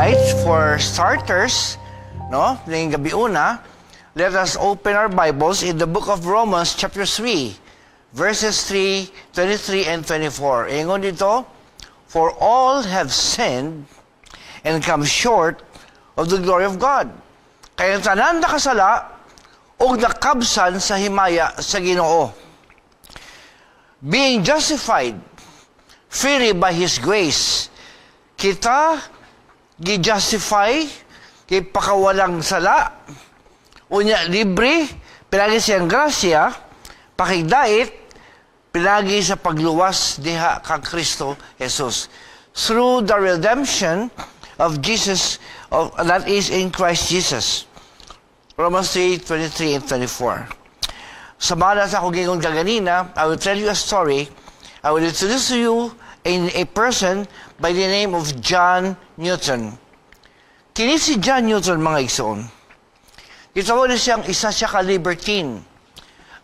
right, for starters, no, ngayong gabi una, let us open our Bibles in the book of Romans chapter 3, verses 3, 23, and 24. Ingon dito, for all have sinned and come short of the glory of God. Kaya tanan nakasala o nakabsan sa himaya sa Ginoo. Being justified freely by His grace, kita gi-justify kay pakawalang sala, unya libre, pinagi siyang grasya, pakigdait, pinagi sa pagluwas diha kang Kristo Jesus. Through the redemption of Jesus, that is in Christ Jesus. Romans 3, 23 and 24. Sa mala sa akong gingon kaganina, I will tell you a story. I will introduce to you a person by the name of John Newton. Kini si John Newton, mga igsoon. Gitawag na siyang isa siya ka-libertine.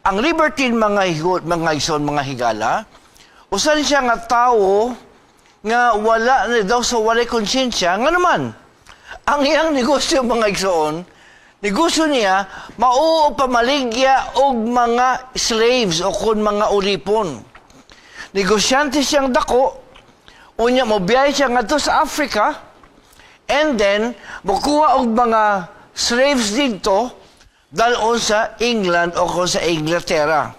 Ang libertine, mga igsoon, mga higala, usan siya nga tao nga wala na daw sa walay konsyensya, nga naman, ang iyang negosyo, mga igsoon, negosyo niya, mao pamaligya og mga slaves o kun mga ulipon. Negosyante siyang dako, unya mo biyay siya nga to sa Africa, and then makuha og mga slaves dito dalon sa England o kung sa Inglaterra.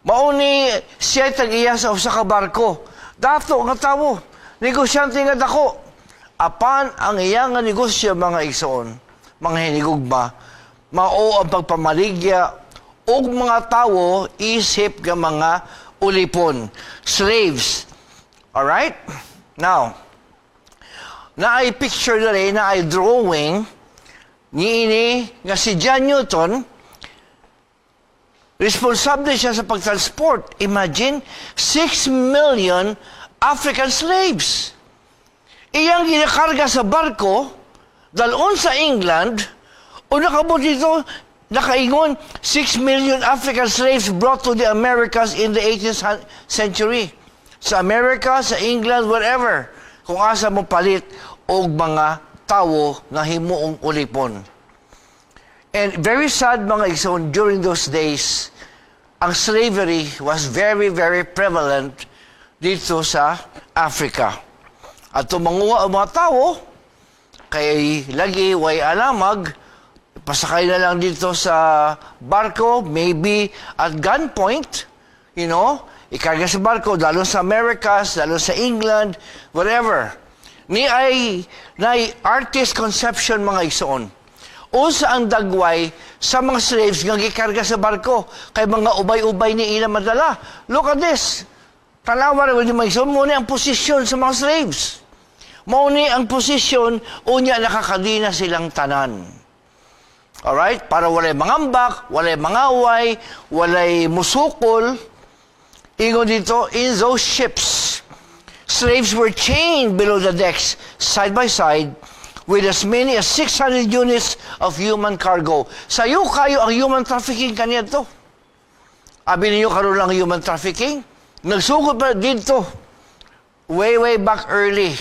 Mauni siya tag-iya sa usa ka barko. Dato nga tawo, negosyante nga dako. Apan ang iyang nga negosyo, mga igsoon, mga hinigugma, mao ang pagpamaligya og mga tawo isip nga mga ulipon, slaves. Alright? Now, naay picture na rin, naay drawing, niini nga si John Newton, responsable siya sa pagtransport. Imagine, 6 million African slaves. Iyang ginakarga sa barko, dalon sa England, o nakabot dito, nakaingon, 6 million African slaves brought to the Americas in the 18th century. Sa America, sa England, wherever, kung asa mo palit og mga tawo nga himuong ulipon. And very sad, mga igsoon, during those days, ang slavery was very, very prevalent dito sa Africa. At tumanguha ang mga tawo, kay lagi way alamag, pasakay na lang dito sa barko, maybe at gunpoint, you know, ikarga sa barko, lalo sa Americas, lalo sa England, whatever. Ni ay artist conception, mga igsoon. Usa ang dagway sa mga slaves nga gikarga sa barko, kay mga ubay-ubay ni ila madala. Look at this. Tanawa rin mga igsoon, muna ang posisyon sa mga slaves. Muna ang posisyon, unya nakakadina silang tanan. Alright? Para walay mangambak, walay mangaway, walay musukol. Ingon dito, in those ships, slaves were chained below the decks, side by side, with as many as 600 units of human cargo. Sayo kayo ang human trafficking kaniya to. Abi ninyo karoon lang human trafficking? Nagsugod pa dito. Way back early.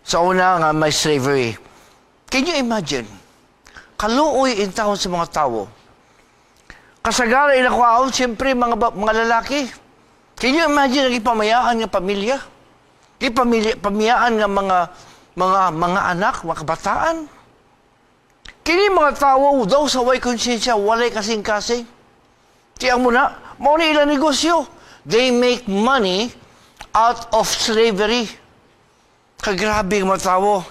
Sa una nga may slavery. Can you imagine? Kaluoy in taon sa mga tao. Kasagara inakwaon, siyempre mga lalaki. Can you imagine ang ipamayaan ng pamilya? Pamayaan ng mga anak, mga kabataan? Kini mga tao daw sa way konsensya, walay kasing-kasing. Tiyang mo na, mauna ilang negosyo. They make money out of slavery. Kagrabe mga tao.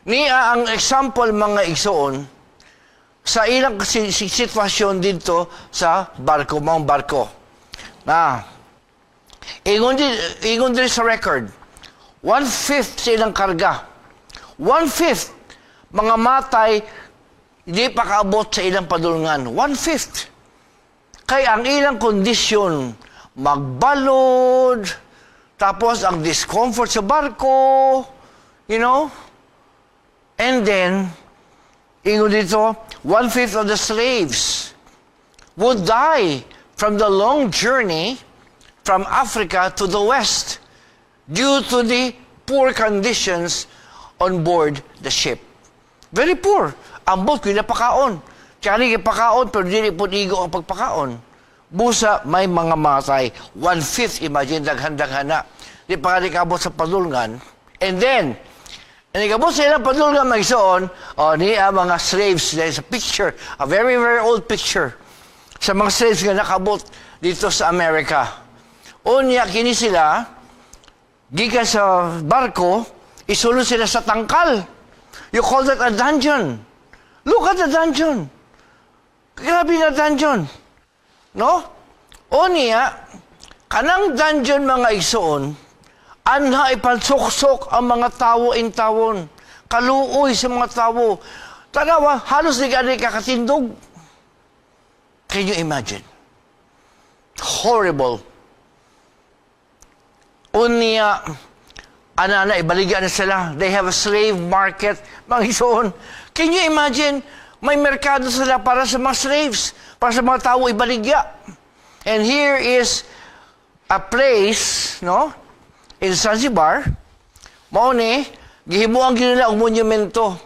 Niya ang example, mga igsoon, sa ilang sitwasyon dito sa barko, mga barko. Na, ingon din sa record, 1/5 sa ilang karga. 1/5 mga matay, hindi pa kaabot sa ilang padulungan. 1/5. Kaya ang ilang kondisyon, magbalod, tapos ang discomfort sa barko, you know, and then, ingon dito, 1/5 of the slaves would die from the long journey from Africa to the West due to the poor conditions on board the ship. Very poor. Ang boat, pinapakaon. Tsaka pakaon, pero hindi po igo ang pagpakaon. Busa, may mga matay. 1/5, imagine, daghan-daghan na. Di pa ka kabot sa padulngan. And then, kabot sa ilang padulngan, may isoon, niya mga slaves. There is a picture, a very, very old picture, sa mga slaves nga nakabot dito sa Amerika. Unya, kini sila, gikan sa barko, isulod sila sa tangkal. You call that a dungeon. Look at the dungeon. Grabe na dungeon. No? Unya, kanang dungeon mga igsoon, anha ipansuksok ang mga tawo in tawon. Kaluoy sa mga tawo. Tanawa, halos di kakatindog. Can you imagine? Horrible. Unya, anana, ibaligyan na sila. They have a slave market. Mga igsoon. Can you imagine? May merkado sila para sa mga slaves, para sa mga tao ibaligya. And here is a place, no, in Zanzibar, mauni, gihimuang nila ang monumento.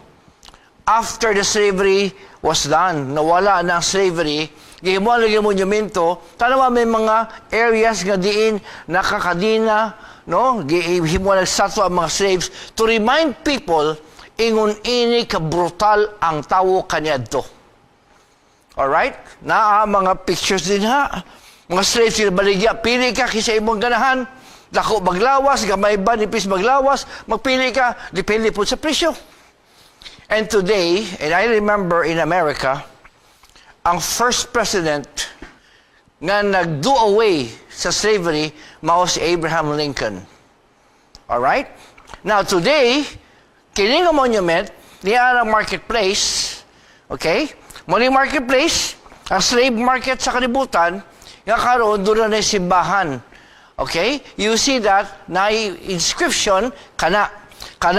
After the slavery was done, nawala na ang slavery, gihimuang nila ang monumento, tanawa may mga areas nga diin nakakadina, no, gihimuang nagstatwa ang mga slaves to remind people ingon ini ka brutal ang tawo kaniadto. Alright? Naa mga pictures din ha. Mga slaves sila baligya. Pili ka kisa imong ganahan. Dako maglawas, gamay ba, nipis maglawas. Magpili ka, dipili po sa presyo. And today, and I remember in America, ang first president nga nag-do away sa slavery, mao si Abraham Lincoln. Alright? Now today, kining monument, niya ang marketplace, okay? Muli marketplace, ang slave market sa kalibutan, nga karon doon na simbahan. Okay? You see that, na inscription, kana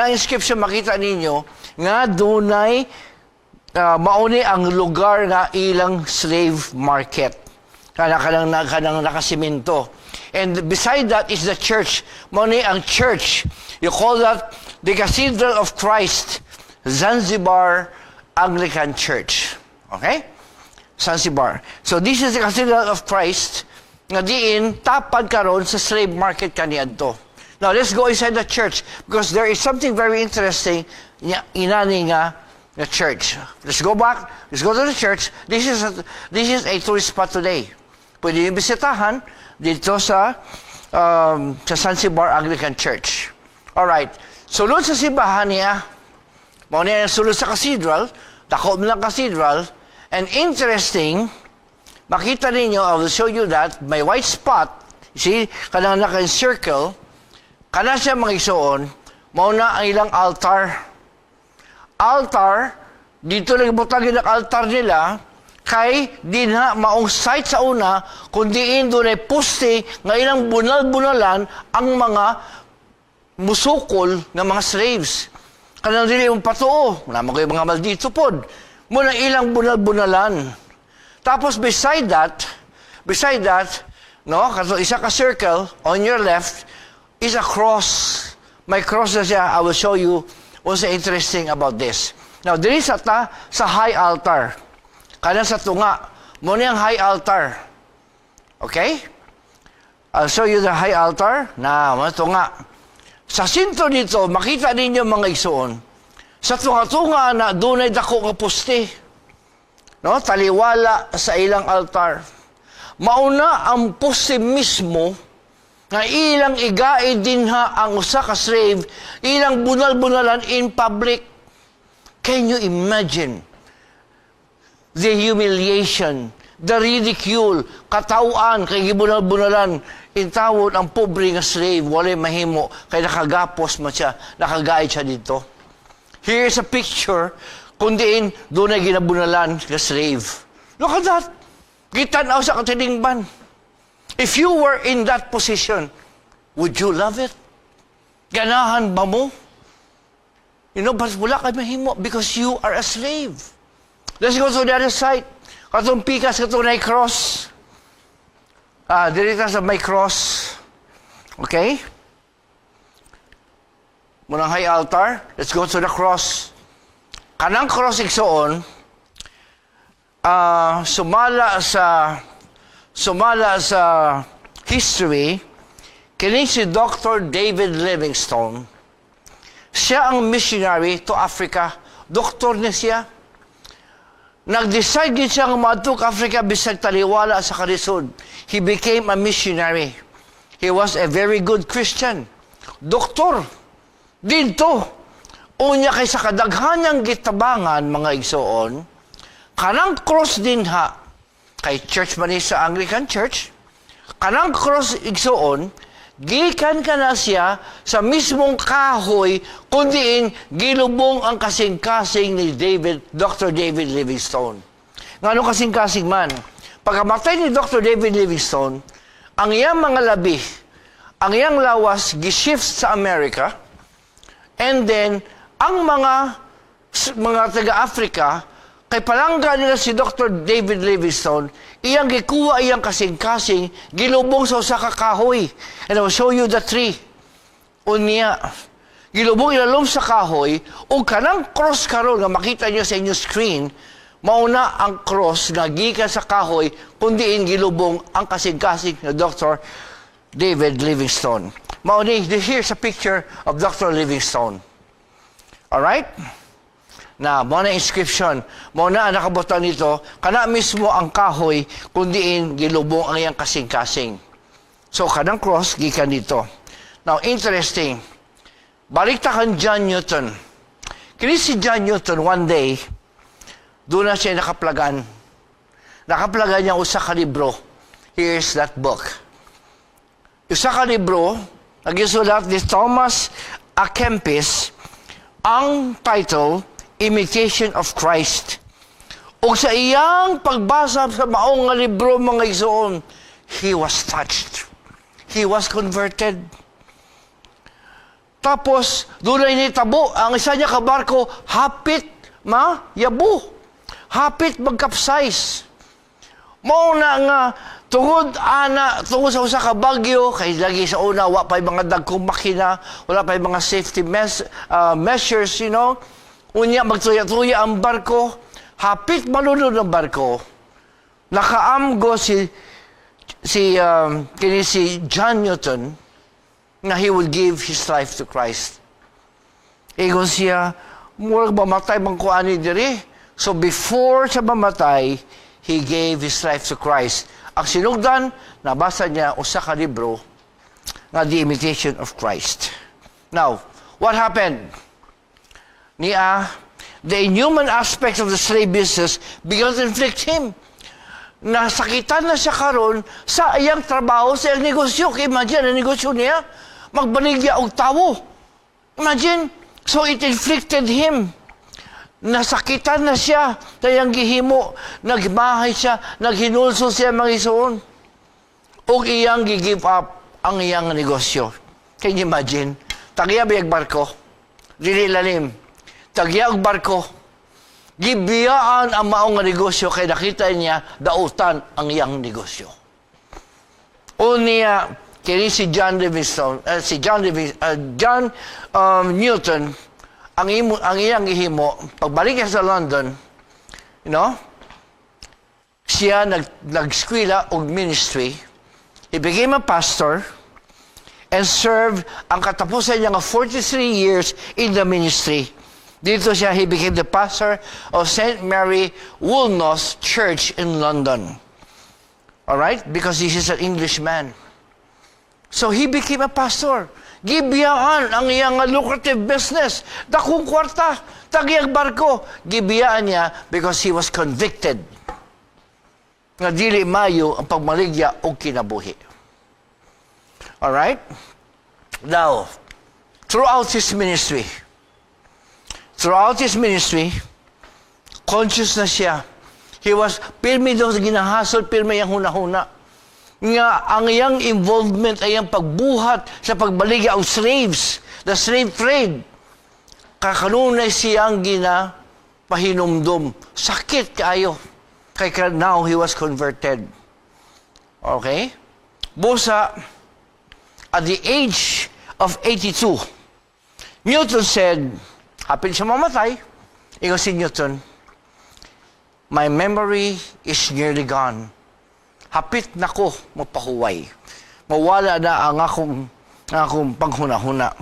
inscription makita ninyo, nga dunay mauni ang lugar nga ilang slave market. Kanang nakasiminto. And beside that is the church. Mauni ang church. You call that the Cathedral of Christ, Zanzibar Anglican Church. Okay? Zanzibar. So this is the Cathedral of Christ nga diin tapad karon sa slave market kaniadto. Now let's go inside the church because there is something very interesting inani nga the church. Let's go back. Let's go to the church. This is a tourist spot today. Pwede yung bisitahan dito sa Zanzibar Anglican Church. Alright. Sulod sa simbahan niya, mao niya sulod sa cathedral, dako ng cathedral, and interesting, makita ninyo, I will show you that, may white spot, see, kanang naka-circle, kana siya mga igsoon, mao na ang ilang altar. Altar, dito lang butagin ang altar nila, kay dinha maong site sa una, kundi doon ay poste nga ilang bunal-bunalan ang mga musukol ng mga slaves. Kanang dili yung patuo. Naman ko yung mga maldito pod. Muna ilang bunal-bunalan. Tapos beside that, no, kaso isa ka circle, on your left, is a cross. May cross na siya. I will show you what's interesting about this. Now, diri sa high altar. Kanang sa tunga. Muna yung high altar. Okay? I'll show you the high altar. Na, mga tunga. Sa sinto dito, makita ninyo mga igsoon, sa tunga-tunga na doon ay dako nga poste. No? Taliwala sa ilang altar. Mauna ang poste mismo na ilang igaid dinha ang usa ka slave, ilang bunal-bunalan in public. Can you imagine the humiliation, the ridicule, katawaan, kay gibunal-bunalan, intawon ang pobre nga slave, walay mahimo, kay nakagapos man siya, nakagaid siya dito. Here's a picture, kundiin, doon ay ginabunalan nga slave. Look at that. Gitanaw sa katilingban. If you were in that position, would you love it? Ganahan ba mo? You know, but wala kay mahimo because you are a slave. Let's go to the other side. Katong pikas, katong na cross. Dirita sa may cross. Okay? Munang high altar, let's go to the cross. Kanang cross igsoon, sumala sa history, kini si Dr. David Livingstone. Siya ang missionary to Africa. Doktor niya siya. Nag-decide din siya ng maadtog Africa bisag taliwala sa karisod. He became a missionary. He was a very good Christian. Doktor. Dito. Unya kay sa kadaghanang gitabangan, mga igsoon, kanang cross din ha, kay church man sa Anglican Church, kanang cross igsoon, gikan ka na siya sa mismong kahoy, kundiin gilubong ang kasing-kasing ni Dr. David Livingstone. Ngano kasing-kasing man? Pagkamatay ni Dr. David Livingstone, ang iyang mga labi, ang iyang lawas, gishift sa Amerika, and then, ang mga taga-Africa, kay palangga nila si Dr. David Livingstone, iyang gikuha iyang kasing-kasing, gilubong sa usa ka kahoy. And I will show you the tree. Unya, gilubong ilalom sa kahoy, o kanang cross karon nga makita niyo sa inyong screen, mauna ang cross nga gikan sa kahoy, kundiin gilubong ang kasing-kasing na Dr. David Livingstone. Mauni, here's a picture of Dr. Livingstone. Alright? Na, mo na inscription. Mo na nakabutan nito, kana mismo ang kahoy, kundiin gilubong ang iyang kasing-kasing. So, kanang cross, gikan dito. Now, interesting. Balik ta kan John Newton. Kini si John Newton, one day, doon na siya nakaplagan. Nakaplagan niya usa ka libro. Here's that book. Usa ka libro, nagisulat ni Thomas A. Kempis, ang title, Imitation of Christ. O sa iyang pagbasa sa maong nga libro, mga igsoon, he was touched. He was converted. Tapos, doon ay nitabo, ang isa niya kabarko, hapit, yabu. Hapit magkapsize. Mauna nga, tungod sa usa ka bagyo, kay lagi sa una, wa pa'y mga dagkong makina, wala pa'y mga safety measures, you know. Unya, magtuya-tuya ang barko, hapit malunod ng barko, nakaamgo si John Newton na he will give his life to Christ. Ego siya, murag mamatay mang kuani diri. So before siya mamatay, he gave his life to Christ. Ang sinugdan, nabasa niya usa ka libro na The Imitation of Christ. Now, what happened? The inhuman aspects of the slave business began to inflict him. Nasakitan na siya karon sa iyang trabaho, sa iyang negosyo. Imagine, ang negosyo niya, magbaligya og tawo. Imagine, so it inflicted him. Nasakitan na siya, kayang gihimo, nagmahay siya, naghinulso siya mga isuon. O iyang gi-give up ang iyang negosyo. Can you imagine? Tagya biyag barko, dili lalim. Tagya og barko, gibiyaan ang maong negosyo, kay nakita niya, dautan ang iyang negosyo. O niya, kini si John Newton, ang iyang gihimo, pagbalik niya sa London, you know, siya nag-skwela og ministry. He became a pastor and served ang katapusan niya nga 43 years in the ministry. Dito siya, he became the pastor of St. Mary Woolnoth Church in London. Alright? Because he is an Englishman. So he became a pastor. Gibiyaan ang iyang lucrative business. Dakong kwarta, tagyag barko. Gibiyaan niya because he was convicted. Nga dili mayo ang pagmaligya o kinabuhi. Alright? Now, throughout his ministry, conscious na siya. He was, pirmi daw sa ginahasol, pirmi yung huna-huna. Nga ang iyang involvement ay ang pagbuhat sa pagbaligya ang slaves, the slave trade. Kakanunay siyang pahinumdum. Sakit kayo. Kaya now he was converted. Okay? Busa, at the age of 82, Newton said, hapit siya mamatay. Ingon si Newton, my memory is nearly gone. Hapit na ko mapahuway. Mawala na ang akong panghuna-huna.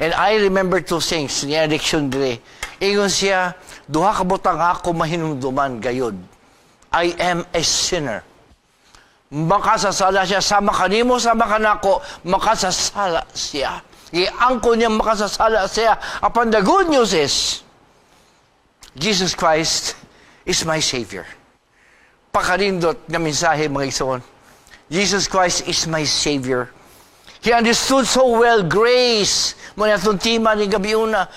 And I remember two things, niya diksyon dire. Ingon siya, duha ka butang ako mahinumduman gayod. I am a sinner. Makasasala siya, sama kanimo, sama kanako, makasasala siya. Iangko niya makasasala siya. Upon the good news is, Jesus Christ is my Savior. Pakarindot na mensahe mga igsoon. Jesus Christ is my Savior. He understood so well grace. Muna itong tima ni Gabiuna.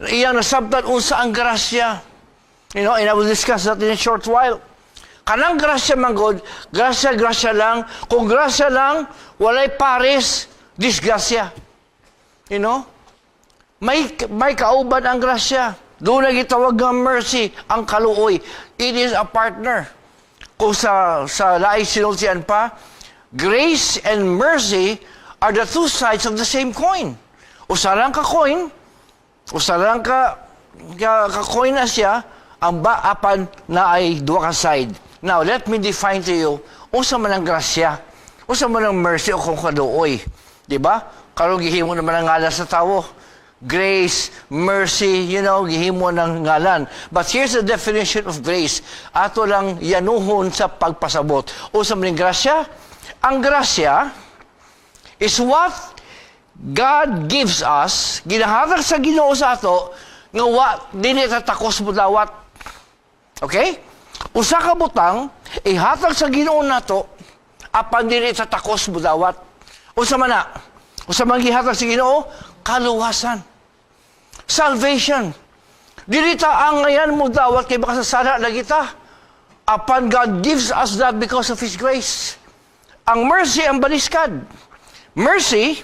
Iyang nasabtan unsa ang grasya. You know, and I will discuss that in a short while. Kanang grasya manggod, grasya lang. Kung grasya lang, walay pares, disgrasya. You know? May kauban ang grasya. Doon na gitawag ng mercy, ang kaluoy. It is a partner. Kung sa laay sinultian pa, grace and mercy are the two sides of the same coin. Usalang ka coin, usalang ka coin na siya, ang baapan na ay duwa ka side. Now, let me define to you, usa man ang grasya, usa man ang mercy o kung kaluoy. Diba? Karong gihimo naman ang ngalan sa tao. Grace, mercy, you know, gihimo ng ngalan. But here's the definition of grace. Ato lang yanuhon sa pagpasabot. Usa man ang grasya? Ang grasya is what God gives us, ginahatag sa Ginoo sa ato, nga dili tatakos mo dawat. Okay? Usa ka butang, ihatag sa Ginoo nato, apan dili tatakos mo dawat. Usa man na? Usa man gihatag sa Ginoo? Kaluwasan. Salvation. Dili ta ang ngayan mo dawat kay baka sasala lagi ta. Apan God gives us that because of His grace. Ang mercy ang baliskad. Mercy,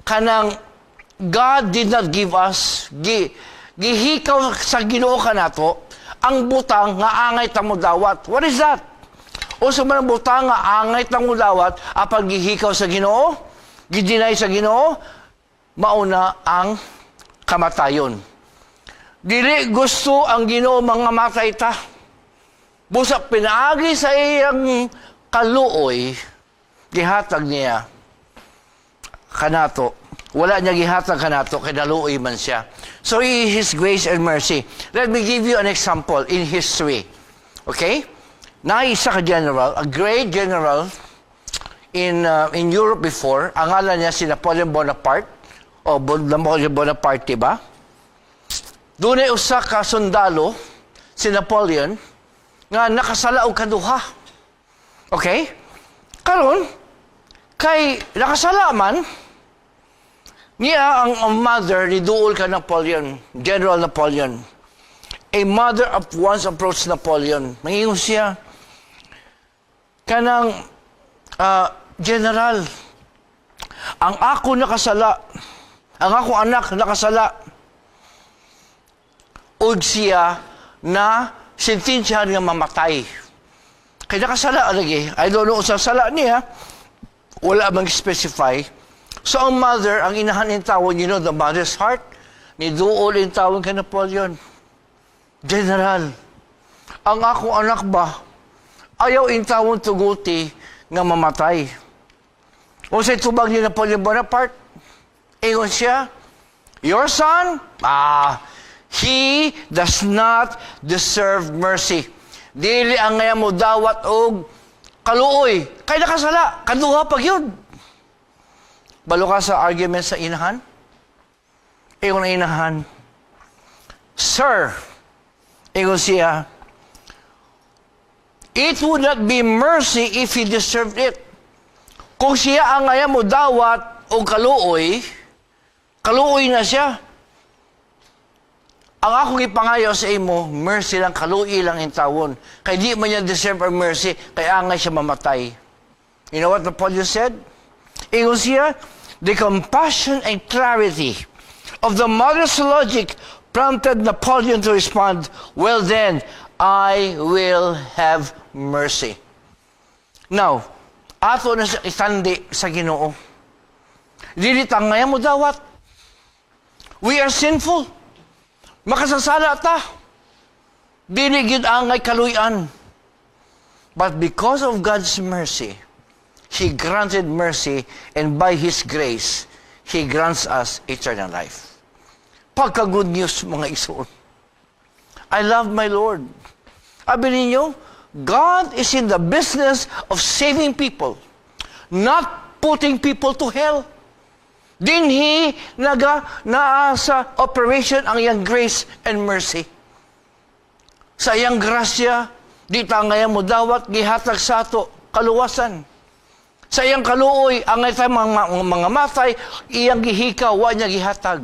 kanang God did not give us, gihikaw sa Ginoo kanato, ang butang nga angay ta mo dawat. What is that? O sa mga butang nga angay ta mo dawat, apang gihikaw sa Ginoo, gidinay sa Ginoo, mauna ang kamatayon. Dili gusto ang Ginoo mga matay ta. Busak pinaagi sa iyang kaluoy, gihatag niya kanato. Wala niya gihatag kanato, kay naluoy man siya. So, His grace and mercy. Let me give you an example in history. Okay? Naisa ka general, a great general in Europe before, ang ngalan niya si Napoleon Bonaparte, o Napoleon Bonaparte, ba? Doon ay usa ka sundalo, si Napoleon, nga nakasala og kaduha. Okay? Karon, kay nakasala man, niya ang mother ni Duol ka Napoleon, General Napoleon. A mother of once approached Napoleon. Mangingon siya, kanang, General, ang ako nakasala, ang ako anak nakasala, og siya na sentensyahan nga mamatay. Kaya nakasala lagi. I don't know sa sala niya. Wala bang specify. So ang mother, ang inahan in tawon, you know, the mother's heart, ni Duol in tawon kay Napoleon. General, ang ako anak ba, ayaw in tawon tuguti nga mamatay. O sa tubag ni Napoleon Bonaparte, ingon siya, your son, he does not deserve mercy. Dili ang ngayon mo dawat og kaluoy. Kaya nakasala, kaduha pag yun. Balo ka sa argument sa inahan? Ingon na inahan, Sir, ingon siya, it would not be mercy if he deserved it. Kung siya ang ngayon mo dawat og kaluoy na siya. Ang akong ipangayo sa imo, mercy lang, kaluoy lang in tawon. Kaya di man niya deserve our mercy, kaya angay siya mamatay. You know what Napoleon said? Ingon siya, the compassion and clarity of the mother's logic prompted Napoleon to respond, well then, I will have mercy. Now, ato na sa itandi sa Ginoo. Dili tangaya mo dawat. We are sinful. Makasasala ta. Dili gid angay kaluyan. But because of God's mercy, He granted mercy, and by His grace, He grants us eternal life. Pagka-good news, mga igsoon. I love my Lord. Sabi ninyo, God is in the business of saving people, not putting people to hell. Dinhi naa sa operation ang iyang grace and mercy. Sa iyang grasya, di tangaya mo dawat, gihatag sa ato, kaluwasan. Sa iyang kaluoy, ang ito mga matay, iyang gihika, wa niya gihatag.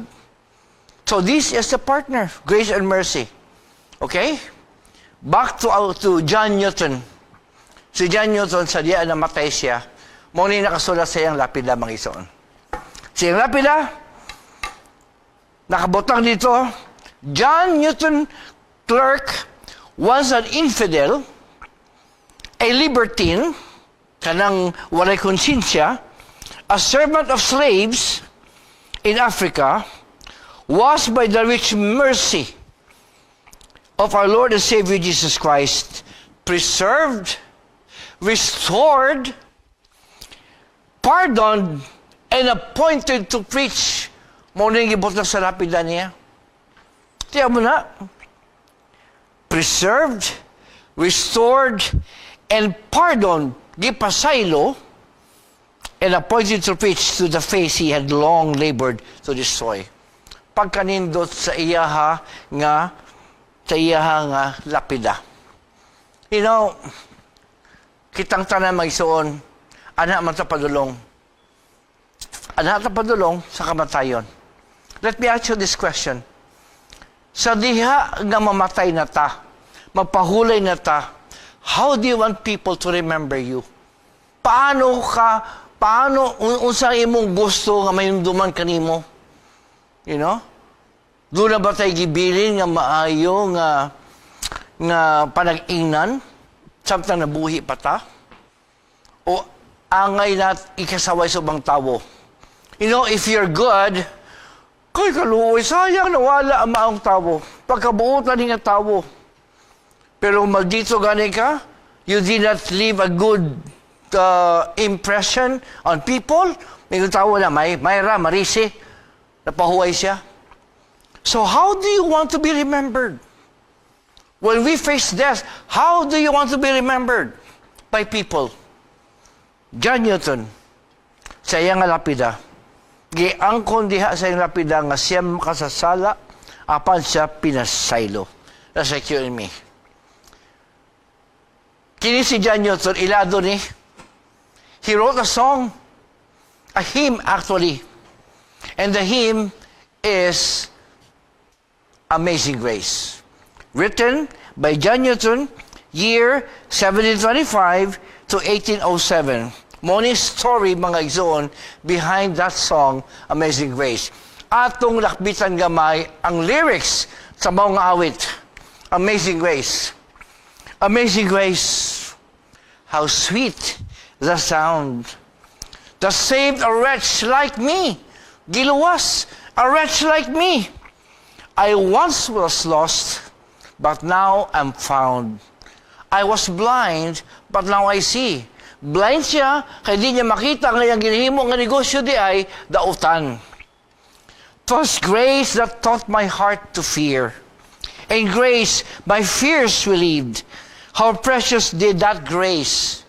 So this is the partner, grace and mercy. Okay? Back to John Newton. Si John Newton, sa diya na matay siya, muna nakasulat sa iyang lapida, mga isoon. Sa iyang lapida, nakabotang dito, John Newton Clark was an infidel, a libertine, kanang walay konsensya, a servant of slaves in Africa, was by the rich mercy of our Lord and Savior Jesus Christ preserved, restored, pardoned, and appointed to preach. Muna yung gibot na sa lapida niya. Tiyan mo na. Preserved, restored, and pardoned, gipasaylo, and appointed to preach to the face he had long labored to destroy. Pagkanindot sa iyaha nga lapida. You know, kitang tanan magsuon, anak man sa padulong. Anak sa padulong sa kamatayon. Let me ask you this question. Sa diha nga mamatay na ta, magpahulay na ta, how do you want people to remember you? Paano unsa imong gusto nga mayunduman kanimo? You know? Doon na ba tayo gibilin nga maayo nga panag-ingnan samtang nabuhi pa ta? O angay na ikasaway sa ubang tawo? You know, if you're good, kay kaluoy, sayang nawala ang maong tawo. Pagkabuutan nga tawo. Pero maldito gani ka, you did not leave a good impression on people. May tawo na, Mayra, Marisi, napahuway siya. So how do you want to be remembered? When we face death, how do you want to be remembered? By people. John Newton, sa iyang lapida, giangkon diha sa iyang lapida nga siya makasasala, apan siya pinasaylo. That's like you and me. Kini si John Newton, ilado ni, he wrote a song, a hymn actually. And the hymn is Amazing Grace. Written by John Newton, year 1725 to 1807. Moni story, mga igsoon, behind that song, Amazing Grace. Atong lakbitan gamay ang lyrics sa mga awit. Amazing Grace. Amazing Grace, how sweet the sound that saved a wretch like me. Giluwas, a wretch like me. I once was lost, but now I'm found. I was blind, but now I see. Blind siya, kaya di niya makita ngayang ginihimo nga negosyo di ay dautan. 'Twas grace that taught my heart to fear, and grace my fears relieved. How precious did that grace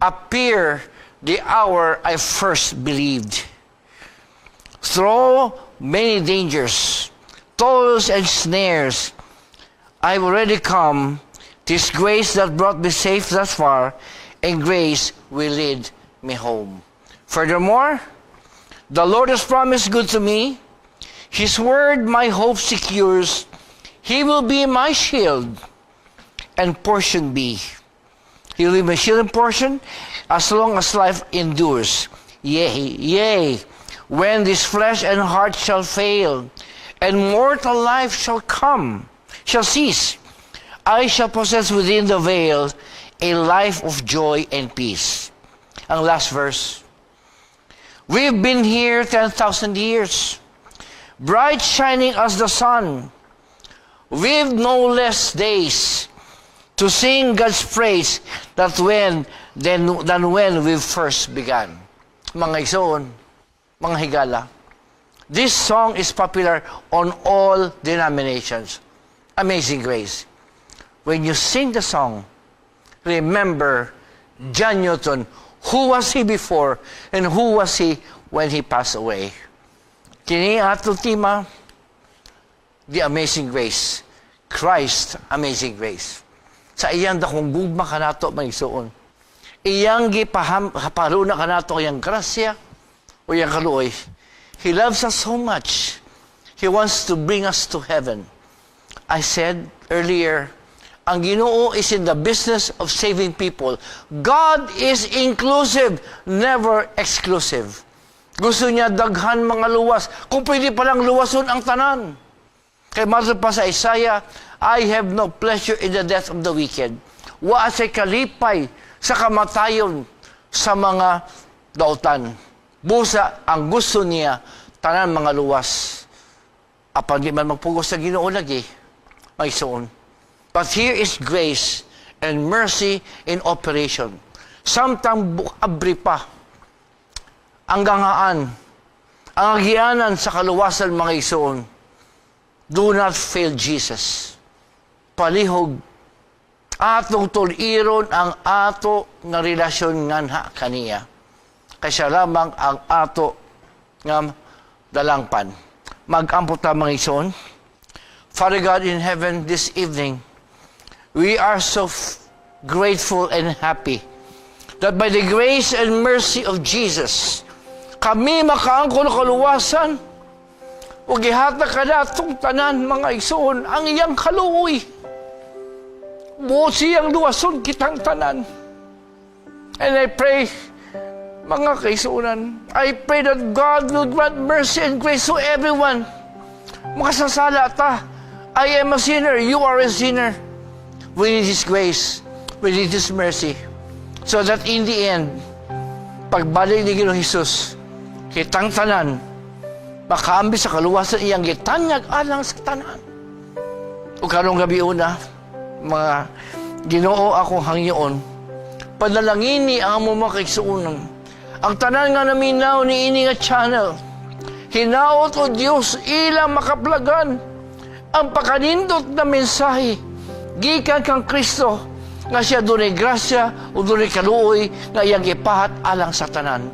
appear the hour I first believed. Through many dangers, toils and snares, I've already come. 'Tis grace that brought me safe thus far, and grace will lead me home. Furthermore, the Lord has promised good to me. His word my hope secures. He will be my shield and portion be. He will be my shield and portion as long as life endures. Yea, when this flesh and heart shall fail, and mortal life shall cease, I shall possess within the veil a life of joy and peace. Ang last verse. We've been here 10,000 years, bright shining as the sun. We've no less days to sing God's praise than when we first began. Mga igsoon, mga higala, this song is popular on all denominations. Amazing Grace. When you sing the song, remember John Newton. Who was he before and who was he when he passed away? Kini ato tema, the Amazing Grace. Christ, Amazing Grace. Sa iyang dakong gugma kanato may suon. Iyang gipaharuna kanato iyang grasya o iyang kaluoy. He loves us so much. He wants to bring us to heaven. I said earlier, ang Ginoo is in the business of saving people. God is inclusive, never exclusive. Gusto niya daghan mga luwas. Kung pwede palang luwason ang tanan. Kay Mother pa sa Isaiah, I have no pleasure in the death of the wicked. Wa say kalipay sa kamatayon sa mga dautan. Busa ang gusto niya, tanan mga luwas. Apan di man magpugos sa Ginoo lagi, may suon. But here is grace and mercy in operation. Samtang abri pa, ang gangaan, ang agianan sa kaluwasan mga isuon, do not fail Jesus. Palihog, atong tuliron ang ato nga relasyon nganha kaniya. Kaysa lamang ang ato nga dalangpan. Mag-ampot ta mga isuon. Father God in heaven, this evening, we are so grateful and happy that by the grace and mercy of Jesus, kami makaangkon kaluwasan o gihata ka na itong tanan mga isuon ang iyang kaluoy. Buot siyang luwason kitang tanan. And I pray, mga kaisunan, I pray that God will grant mercy and grace to everyone. Makasasala ta. I am a sinner, you are a sinner. We need His grace. We need His mercy. So that in the end, pagbalik ni Ginoong Hesus, kitang tanan, makaambi sa kaluwasan iyang gitanyag alang sa tanan. O karong gabi una, mga Ginoo akong hangyoon, panalangini ang among mga kaigsuonan. Ang tanan nga naminaw ni ini nga channel, hinaot o Diyos ilang makaplagan ang pakanindot na mensahe gikan kang Kristo nga siya dunay grasya o dunay kaluoy nga iyang ipahat alang sa tanan.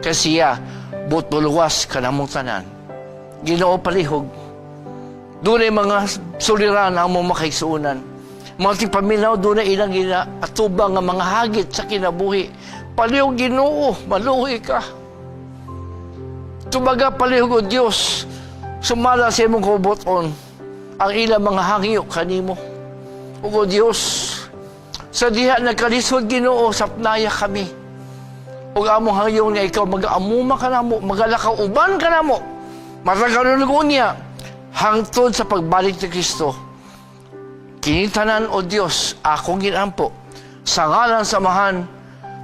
Kasi siya buot buluwas kanamong tanan. Ginoo palihog. Dunay mga suliran ang mga makaigsuonan. Mga tipaminaw dunay ilang atubang nga mga hagit sa kinabuhi. Palihog Ginoo, maluhi ka. Tumaga palihog o Diyos, sumala sa imong kuboton ang ilang mga hangyo kanimo. O Diyos, sa diha nagkalisod Ginoo, sapnaya kami. O among hangyon nga ikaw mag-amuma ka na mo, magalakaw uban ka na mo, matagalunugon niya, hangtod sa pagbalik ni Kristo. Kinitanan o Diyos, akong ginampo, sa ngalan samahan,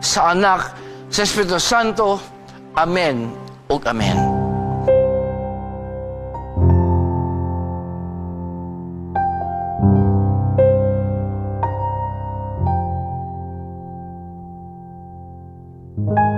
sa anak, sa Espiritu Santo, Amen o Amen. Thank you.